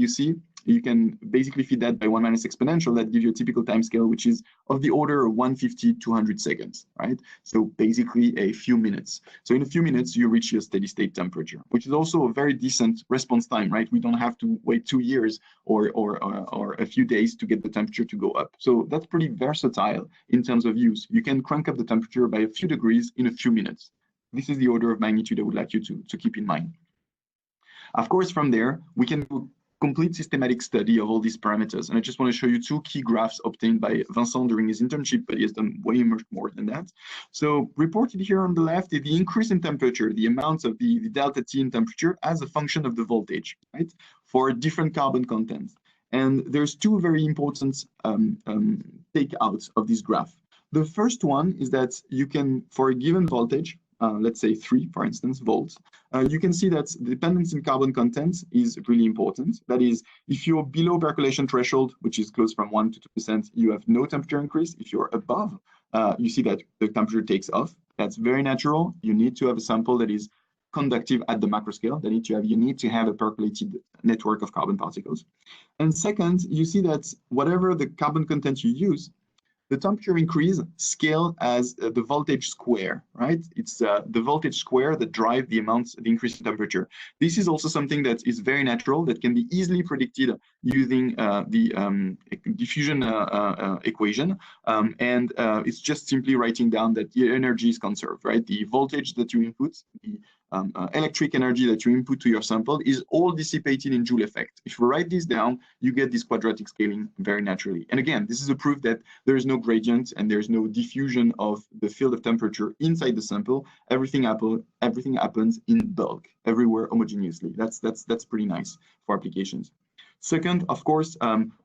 you can basically feed that by 1 minus exponential. That gives you a typical time scale, which is of the order of 150, 200 seconds, right? So basically a few minutes. So in a few minutes, you reach your steady state temperature, which is also a very decent response time, right? We don't have to wait 2 years or a few days to get the temperature to go up. So that's pretty versatile in terms of use. You can crank up the temperature by a few degrees in a few minutes. This is the order of magnitude I would like you to keep in mind. Of course, from there, we can do complete systematic study of all these parameters. And I just want to show you 2 key graphs obtained by Vincent during his internship, but he has done way much more than that. So reported here on the left is the increase in temperature, the amounts of the delta T in temperature as a function of the voltage, right, for different carbon contents. And there's 2 very important takeouts of this graph. The first one is that you can, for a given voltage, let's say 3, for instance, volts, you can see that the dependence in carbon content is really important. That is, if you're below percolation threshold, which is close from 1 to 2%, you have no temperature increase. If you're above, you see that the temperature takes off. That's very natural. You need to have a sample that is conductive at the macro scale. You need to have a percolated network of carbon particles. And second, you see that whatever the carbon content you use, the temperature increase scale as the voltage square, right? It's the voltage square that drive the increase in temperature. This is also something that is very natural, that can be easily predicted using the diffusion equation. And it's just simply writing down that the energy is conserved, right? The voltage that you input, the electric energy that you input to your sample is all dissipated in Joule effect. If you write this down, you get this quadratic scaling very naturally. And again, this is a proof that there is no gradient and there's no diffusion of the field of temperature inside the sample. Everything happens in bulk, everywhere homogeneously. That's pretty nice for applications. Second, of course,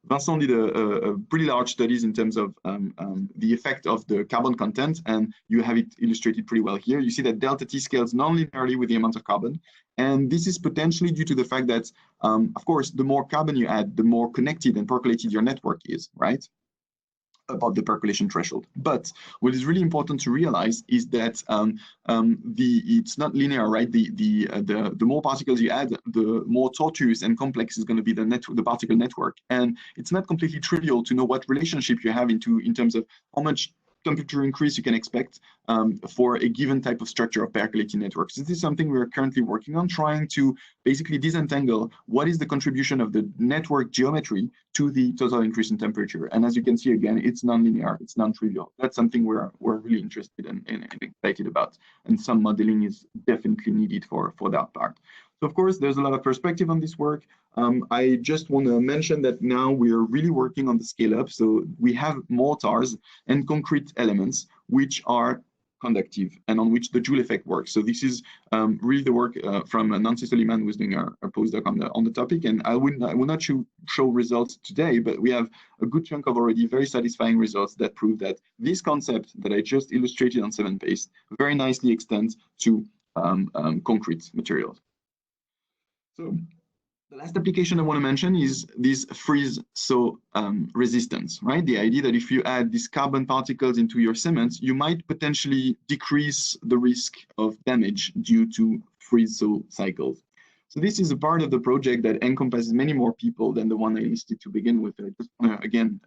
Vincent did a pretty large studies in terms of the effect of the carbon content, and you have it illustrated pretty well here. You see that delta T scales non-linearly with the amount of carbon, and this is potentially due to the fact that, of course, the more carbon you add, the more connected and percolated your network is, right? About the percolation threshold. But what is really important to realize is that it's not linear, right? The more particles you add, the more tortuous and complex is going to be the particle network. And it's not completely trivial to know what relationship you have in terms of how much temperature increase you can expect for a given type of structure of percolating networks. This is something we're currently working on, trying to basically disentangle what is the contribution of the network geometry to the total increase in temperature. And as you can see, again, it's non-linear, it's non-trivial. That's something we're really interested in and excited about. And some modeling is definitely needed for that part. So of course, there's a lot of perspective on this work. I just want to mention that now we're really working on the scale up. So we have mortars and concrete elements which are conductive and on which the Joule effect works. So this is really the work from Nancy Soliman, who is doing a postdoc on the topic. And I will not show results today, but we have a good chunk of already very satisfying results that prove that this concept that I just illustrated on 7-Paste very nicely extends to concrete materials. So the last application I want to mention is this freeze-thaw resistance, right? The idea that if you add these carbon particles into your cement, you might potentially decrease the risk of damage due to freeze-thaw cycles. So this is a part of the project that encompasses many more people than the one I listed to begin with. I just want to, again,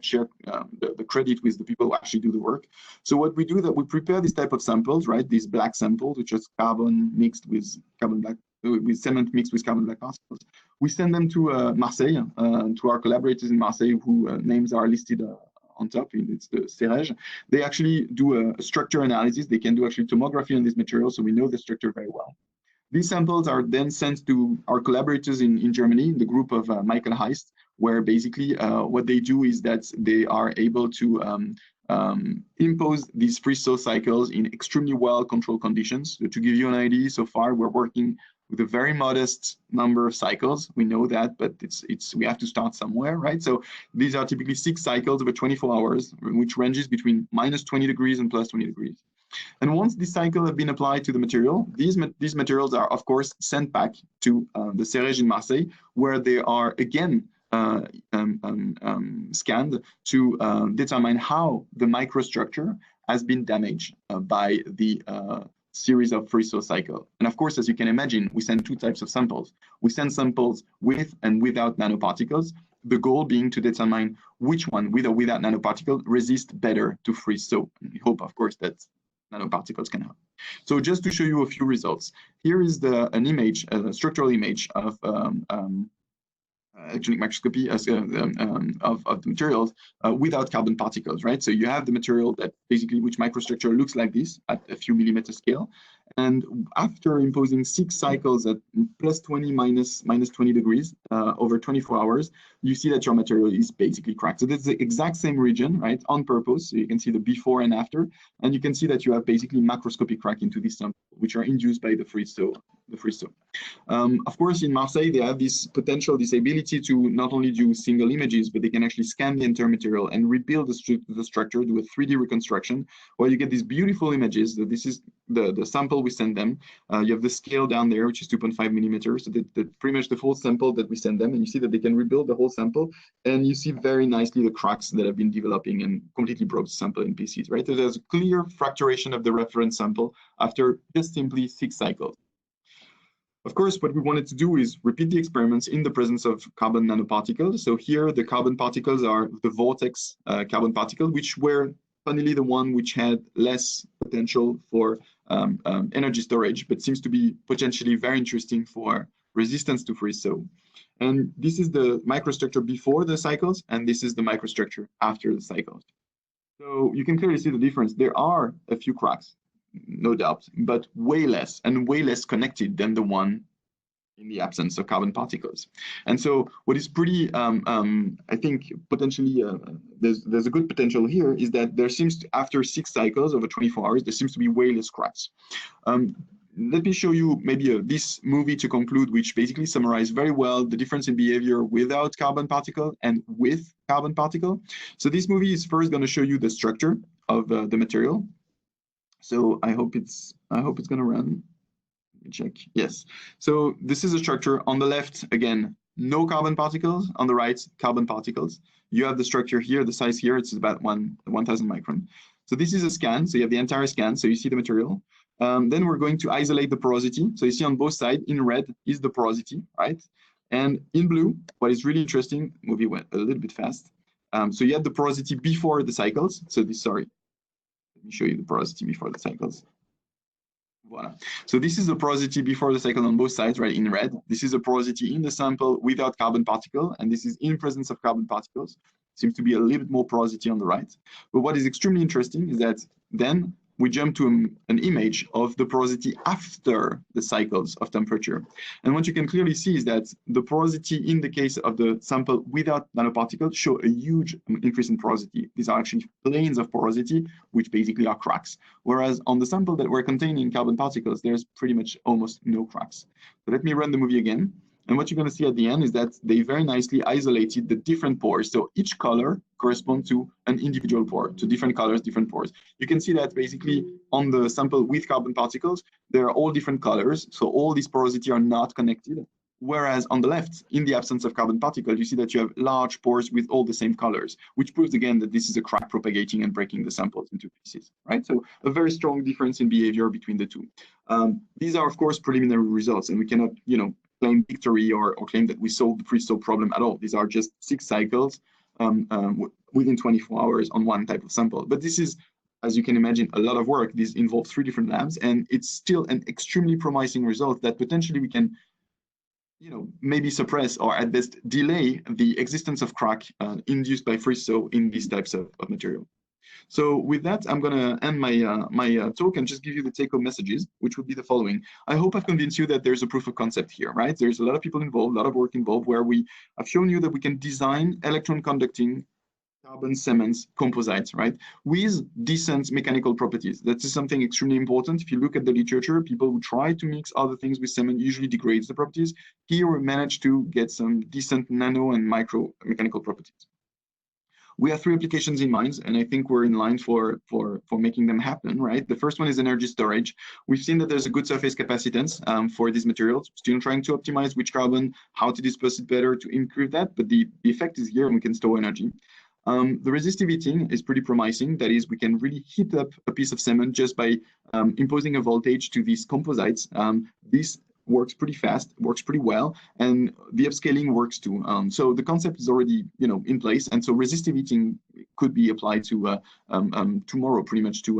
share the credit with the people who actually do the work. So what we do is that we prepare this type of samples, right? These black samples, which is carbon mixed with carbon black with cement mixed with carbon black particles. We send them to Marseille, to our collaborators in Marseille, who names are listed on top. It's the CEREG. They actually do a structure analysis. They can do actually tomography on this material, so we know the structure very well. These samples are then sent to our collaborators in Germany, the group of Michael Heist, where basically what they do is that they are able to impose these freeze-thaw cycles in extremely well-controlled conditions. So to give you an idea, so far we're working with a very modest number of cycles. We know that, but we have to start somewhere, right? So these are typically 6 cycles over 24 hours, which ranges between -20 degrees and +20 degrees. And once this cycle has been applied to the material, these materials are, of course, sent back to the CEREG in Marseille, where they are again scanned to determine how the microstructure has been damaged by the series of freeze-thaw cycle. And of course, as you can imagine, we send 2 types of samples. We send samples with and without nanoparticles, the goal being to determine which one, with or without nanoparticles, resist better to freeze-thaw. We hope, of course, that nanoparticles can help. So just to show you a few results, here is an image, a structural image of electronic microscopy of the materials without carbon particles, right? So you have the material that basically which microstructure looks like this at a few millimeter scale. And after imposing 6 cycles at +20 -20 degrees over 24 hours, you see that your material is basically cracked. So that's the exact same region, right, on purpose. So you can see the before and after, and you can see that you have basically macroscopic crack into this sample, which are induced by the freeze-thaw. Of course, in Marseille, they have this ability to not only do single images, but they can actually scan the entire material and rebuild the structure, do a 3D reconstruction, where you get these beautiful images. So this is the sample we send them. You have the scale down there, which is 2.5 millimeters. So that pretty much the full sample that we send them, and you see that they can rebuild the whole sample, and you see very nicely the cracks that have been developing and completely broke the sample in pieces, right? So there's a clear fracturation of the reference sample after just simply 6 cycles. Of course, what we wanted to do is repeat the experiments in the presence of carbon nanoparticles. So here, the carbon particles are the Vortex carbon particles, which were funnily the one which had less potential for energy storage, but seems to be potentially very interesting for resistance to freeze-thaw. And this is the microstructure before the cycles, and this is the microstructure after the cycles. So you can clearly see the difference. There are a few cracks, no doubt, but way less and way less connected than the one in the absence of carbon particles. And so what is pretty, I think, potentially, there's a good potential here is that there seems to, after 6 cycles over 24 hours, there seems to be way less cracks. Let me show you maybe this movie to conclude, which basically summarizes very well the difference in behavior without carbon particle and with carbon particle. So this movie is first going to show you the structure of the material. So I hope it's going to run. Let me check. Yes. So this is a structure. On the left, again, no carbon particles. On the right, carbon particles. You have the structure here, the size here. It's about 1,000 micron. So this is a scan. So you have the entire scan. So you see the material. Then we're going to isolate the porosity. So you see on both sides, in red is the porosity, right? And in blue, what is really interesting, movie went a little bit fast. So you have the porosity before the cycles. So this, sorry. Let me show you the porosity before the cycles. Voila. So this is the porosity before the cycle on both sides, right, in red. This is the porosity in the sample without carbon particle, and this is in presence of carbon particles. Seems to be a little bit more porosity on the right. But what is extremely interesting is that then we jump to an image of the porosity after the cycles of temperature. And what you can clearly see is that the porosity in the case of the sample without nanoparticles show a huge increase in porosity. These are actually planes of porosity, which basically are cracks. Whereas on the sample that were containing carbon particles, there's pretty much almost no cracks. So let me run the movie again. And what you're going to see at the end is that they very nicely isolated the different pores. So each color corresponds to an individual pore, to different colors, different pores. You can see that basically on the sample with carbon particles, there are all different colors. So all these porosity are not connected. Whereas on the left, in the absence of carbon particles, you see that you have large pores with all the same colors, which proves again that this is a crack propagating and breaking the samples into pieces, right? So a very strong difference in behavior between the two. These are, of course, preliminary results, and we cannot, claim victory or claim that we solved the freeze-thaw problem at all. These are just 6 cycles within 24 hours on one type of sample. But this is as you can imagine, a lot of work. This involves 3 different labs, and it's still an extremely promising result that potentially we can, maybe suppress or at best delay the existence of crack induced by freeze-thaw in these types of material. So with that, I'm going to end my talk and just give you the take-home messages, which would be the following. I hope I've convinced you that there's a proof of concept here, right? There's a lot of people involved, a lot of work involved, where I've shown you that we can design electron conducting carbon cements composites, right, with decent mechanical properties. That is something extremely important. If you look at the literature, people who try to mix other things with cement usually degrades the properties. Here we managed to get some decent nano and micro mechanical properties. We have 3 applications in mind, and I think we're in line for making them happen, right? The first one is energy storage. We've seen that there's a good surface capacitance for these materials. Still trying to optimize which carbon, how to disperse it better to improve that, but the effect is here and we can store energy. The resistive heating is pretty promising. That is, we can really heat up a piece of cement just by imposing a voltage to these composites. This works pretty fast, works pretty well, and the upscaling works too. So the concept is already, in place, and so resistive heating could be applied to tomorrow, pretty much to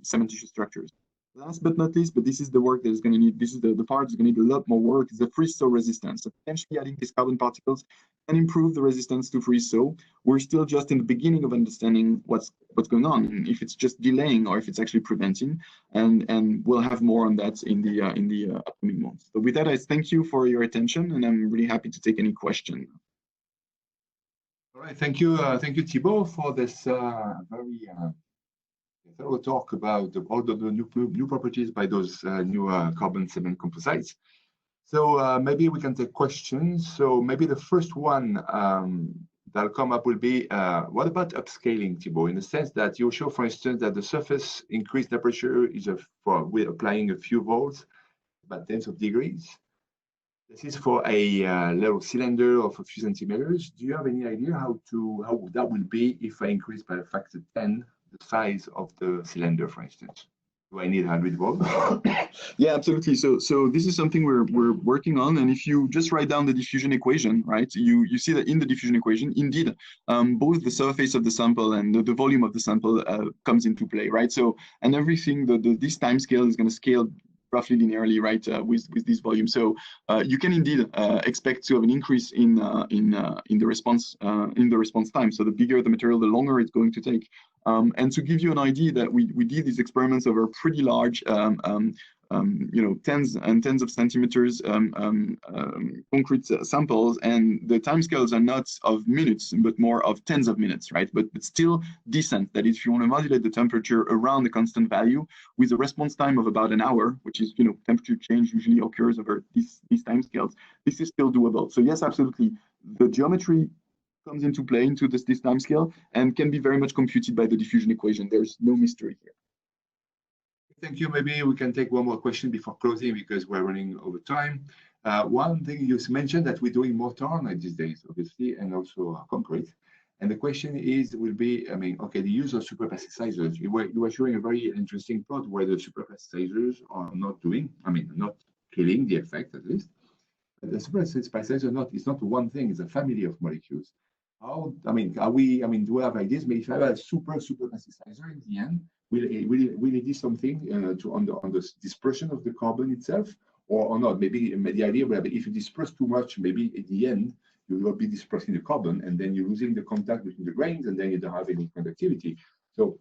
cementitious structures. Last but not least, but this is the work that is going to need, this is the part that's going to need a lot more work, is the freeze-thaw resistance. So potentially adding these carbon particles can improve the resistance to freeze-thaw. We're still just in the beginning of understanding what's going on, if it's just delaying or if it's actually preventing, and we'll have more on that in the upcoming months. So with that, I thank you for your attention, and I'm really happy to take any question. All right, thank you, Thibault, for this very thorough talk about all the new properties by those new carbon cement composites. So maybe we can take questions. So maybe the first one that'll come up will be, what about upscaling, Thibault, in the sense that you show, for instance, that the surface increased temperature is we're applying a few volts, about tens of degrees. This is for a little cylinder of a few centimeters. Do you have any idea how that will be if I increase by a factor 10 the size of the cylinder, for instance? Do I need 100 volts? Yeah, absolutely. So this is something we're working on, and if you just write down the diffusion equation, right, you see that in the diffusion equation, indeed, both the surface of the sample and the volume of the sample comes into play, right? So, and everything, this time scale is going to scale roughly linearly, right, with this volume. So you can indeed expect to have an increase in the response time. So the bigger the material, the longer it's going to take. And to give you an idea that we did these experiments over pretty large, tens and tens of centimeters concrete samples, and the timescales are not of minutes, but more of tens of minutes, right? But still decent. That is, if you want to modulate the temperature around a constant value with a response time of about an hour, which is, temperature change usually occurs over these timescales, this is still doable. So yes, absolutely. The geometry comes into play into this time scale and can be very much computed by the diffusion equation. There's no mystery here. Thank you. Maybe we can take one more question before closing because we're running over time. One thing you mentioned that we're doing mortar these days, obviously, and also concrete. And the question will be, okay, the use of superplasticizers. You were showing a very interesting plot where the superplasticizers are not not killing the effect at least. But the superplasticizer it's not one thing, it's a family of molecules. Do we have ideas? Maybe if I have a superplasticizer in the end, will it do something on the dispersion of the carbon itself, or not? Maybe the idea will be if you disperse too much, maybe at the end you will be dispersing the carbon, and then you're losing the contact between the grains, and then you don't have any conductivity. So,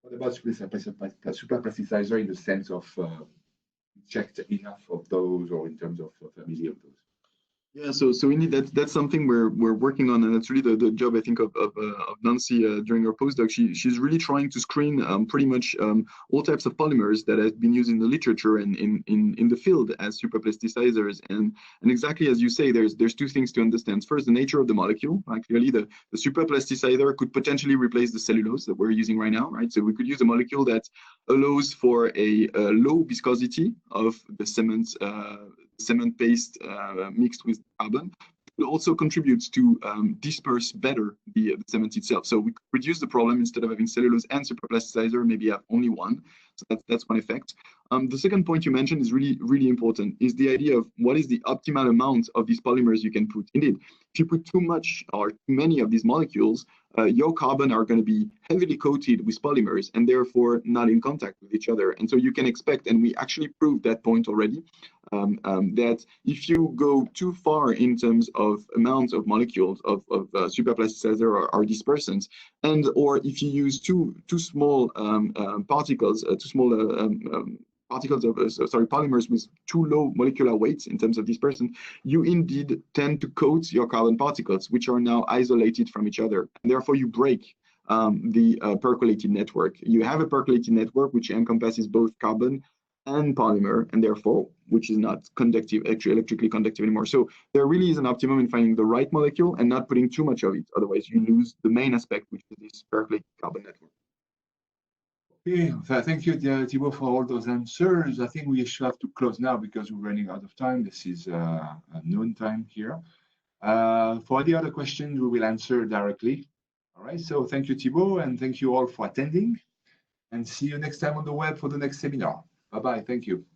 what about superplasticizer in the sense of checked enough of those, or in terms of family of those? Yeah, so indeed that's something we're working on, and that's really the job, I think, of Nancy during her postdoc. She's really trying to screen pretty much all types of polymers that have been used in the literature and in the field as superplasticizers. And exactly as you say, there's 2 things to understand. First, the nature of the molecule. Clearly, the superplasticizer could potentially replace the cellulose that we're using right now, right? So we could use a molecule that allows for a low viscosity of the cement paste mixed with carbon. It also contributes to disperse better the cement itself. So we could reduce the problem. Instead of having cellulose and superplasticizer, maybe have only one. So that's one effect. The second point you mentioned is really, really important, is the idea of what is the optimal amount of these polymers you can put. Indeed, if you put too much or too many of these molecules, your carbon are going to be heavily coated with polymers and therefore not in contact with each other. And so you can expect, and we actually proved that point already, that if you go too far in terms of amounts of molecules of superplasticizer or dispersants, and or if you use too small particles, polymers with too low molecular weights in terms of dispersant, you indeed tend to coat your carbon particles, which are now isolated from each other. And therefore, you break the percolated network. You have a percolated network which encompasses both carbon and polymer, and therefore, which is not conductive, actually electrically conductive anymore. So there really is an optimum in finding the right molecule and not putting too much of it. Otherwise, you lose the main aspect, which is this percolated carbon network. Okay, thank you, Thibaut, for all those answers. I think we should have to close now because we're running out of time. This is noon time here. For the other questions, we will answer directly. All right, so thank you, Thibaut, and thank you all for attending. And see you next time on the web for the next seminar. Bye-bye. Thank you.